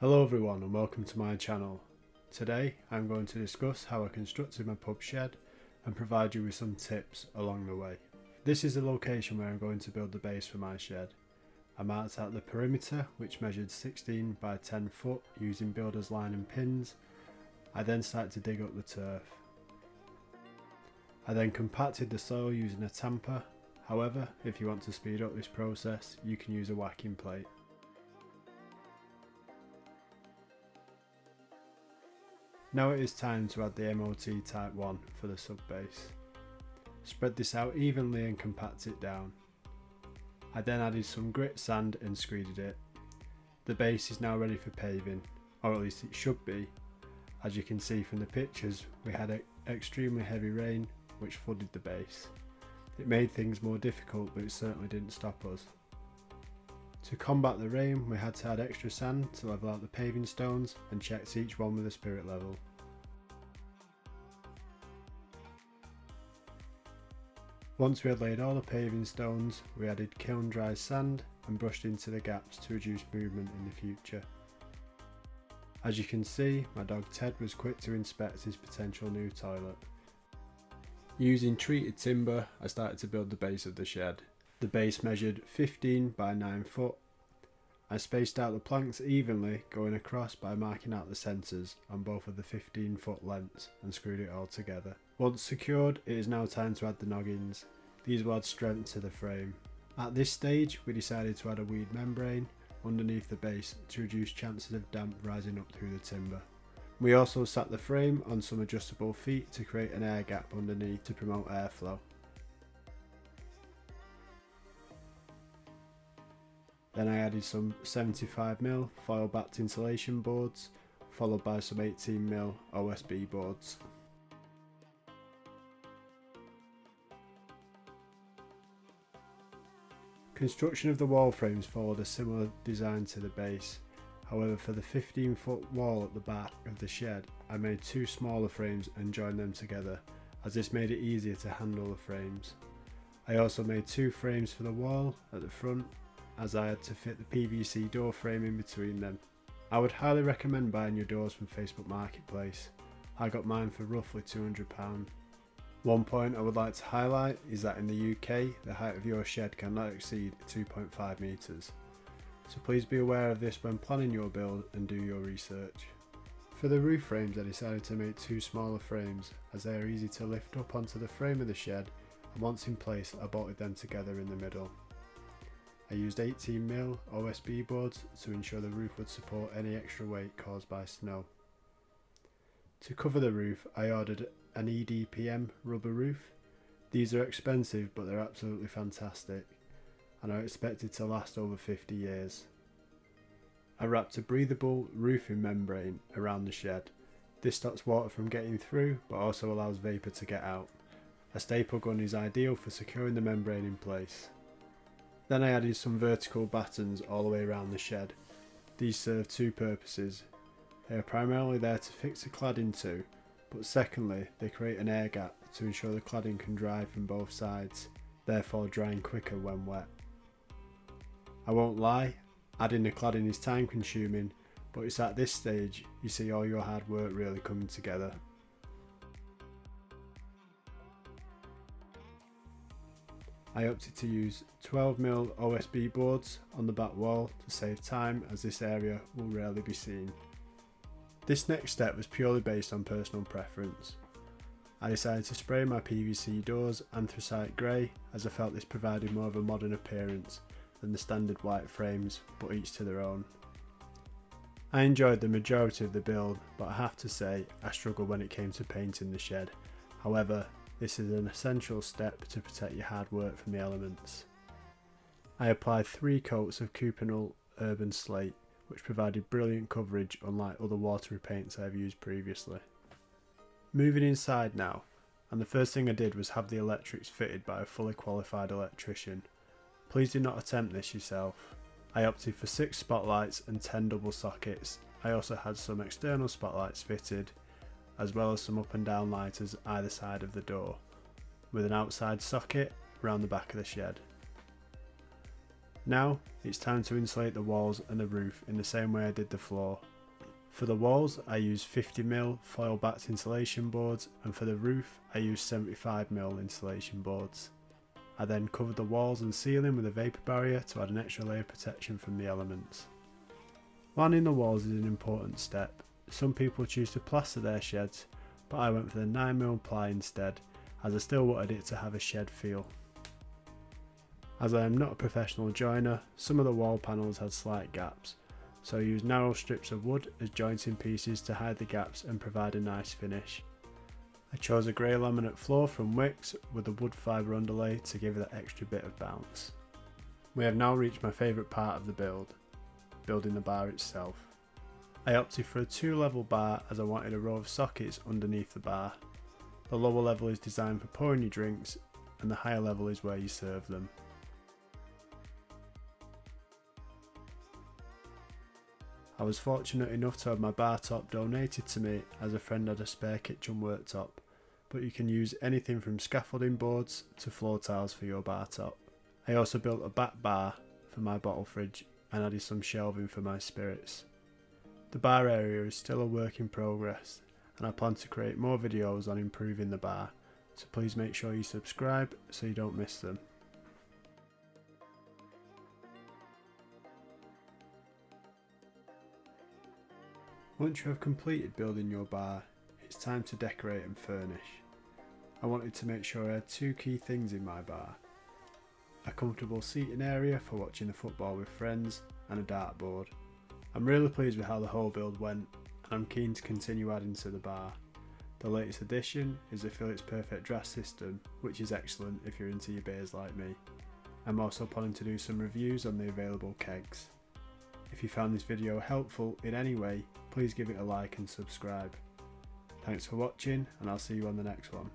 Hello everyone and welcome to my channel. Today I'm going to discuss how I constructed my pub shed and provide you with some tips along the way. This is the location where I'm going to build the base for my shed. I marked out the perimeter, which measured 16 by 10 foot using builder's line and pins. I then started to dig up the turf. I then compacted the soil using a tamper. However, if you want to speed up this process, you can use a whacking plate. Now it is time to add the MOT Type 1 for the sub base. Spread this out evenly and compact it down. I then added some grit sand and screeded it. The base is now ready for paving, or at least it should be. As you can see from the pictures, we had extremely heavy rain which flooded the base. It made things more difficult, but it certainly didn't stop us. To combat the rain, we had to add extra sand to level out the paving stones and checked each one with a spirit level. Once we had laid all the paving stones, we added kiln dry sand and brushed into the gaps to reduce movement in the future. As you can see, my dog Ted was quick to inspect his potential new toilet. Using treated timber, I started to build the base of the shed. The base measured 15 by 9 foot. I spaced out the planks evenly, going across by marking out the centres on both of the 15-foot lengths and screwed it all together. Once secured, it is now time to add the noggins. These will add strength to the frame. At this stage, we decided to add a weed membrane underneath the base to reduce chances of damp rising up through the timber. We also sat the frame on some adjustable feet to create an air gap underneath to promote airflow. Then I added some 75mm foil backed insulation boards, followed by some 18mm OSB boards. Construction of the wall frames followed a similar design to the base. However, for the 15-foot wall at the back of the shed, I made two smaller frames and joined them together, as this made it easier to handle the frames. I also made two frames for the wall at the front, as I had to fit the PVC door frame in between them. I would highly recommend buying your doors from Facebook Marketplace. I got mine for roughly £200. One point I would like to highlight is that in the UK, the height of your shed cannot exceed 2.5 metres. So please be aware of this when planning your build and do your research. For the roof frames, I decided to make two smaller frames, as they are easy to lift up onto the frame of the shed, and once in place I bolted them together in the middle. I used 18mm OSB boards to ensure the roof would support any extra weight caused by snow. To cover the roof, I ordered an EDPM rubber roof. These are expensive, but they're absolutely fantastic and are expected to last over 50 years. I wrapped a breathable roofing membrane around the shed. This stops water from getting through, but also allows vapour to get out. A staple gun is ideal for securing the membrane in place. Then I added some vertical battens all the way around the shed. These serve two purposes. They are primarily there to fix the cladding to, but secondly, they create an air gap to ensure the cladding can dry from both sides, therefore drying quicker when wet. I won't lie, adding the cladding is time consuming, but it's at this stage you see all your hard work really coming together. I opted to use 12mm OSB boards on the back wall to save time, as this area will rarely be seen. This next step was purely based on personal preference. I decided to spray my PVC doors anthracite grey, as I felt this provided more of a modern appearance than the standard white frames, but each to their own. I enjoyed the majority of the build, but I have to say I struggled when it came to painting the shed. However, this is an essential step to protect your hard work from the elements. I applied 3 coats of Cupinol Urban Slate, which provided brilliant coverage unlike other watery paints I have used previously. Moving inside now, and the first thing I did was have the electrics fitted by a fully qualified electrician. Please do not attempt this yourself. I opted for 6 spotlights and 10 double sockets. I also had some external spotlights fitted, as well as some up and down lighters either side of the door, with an outside socket around the back of the shed. Now it's time to insulate the walls and the roof in the same way I did the floor. For the walls I used 50mm foil backed insulation boards, and for the roof I used 75mm insulation boards. I then covered the walls and ceiling with a vapour barrier to add an extra layer of protection from the elements. Lining the walls is an important step. Some people choose to plaster their sheds, but I went for the 9mm ply instead, as I still wanted it to have a shed feel. As I am not a professional joiner, some of the wall panels had slight gaps, so I used narrow strips of wood as jointing pieces to hide the gaps and provide a nice finish. I chose a grey laminate floor from Wicks with a wood fibre underlay to give it that extra bit of bounce. We have now reached my favourite part of the build, building the bar itself. I opted for a 2-level bar as I wanted a row of sockets underneath the bar. The lower level is designed for pouring your drinks, and the higher level is where you serve them. I was fortunate enough to have my bar top donated to me as a friend had a spare kitchen worktop, but you can use anything from scaffolding boards to floor tiles for your bar top. I also built a back bar for my bottle fridge and added some shelving for my spirits. The bar area is still a work in progress, and I plan to create more videos on improving the bar, so please make sure you subscribe so you don't miss them. Once you have completed building your bar, it's time to decorate and furnish. I wanted to make sure I had 2 key things in my bar: a comfortable seating area for watching the football with friends, and a dartboard. I'm really pleased with how the whole build went, and I'm keen to continue adding to the bar. The latest addition is the Phillips Perfect Draft system, which is excellent if you're into your beers like me. I'm also planning to do some reviews on the available kegs. If you found this video helpful in any way, please give it a like and subscribe. Thanks for watching, and I'll see you on the next one.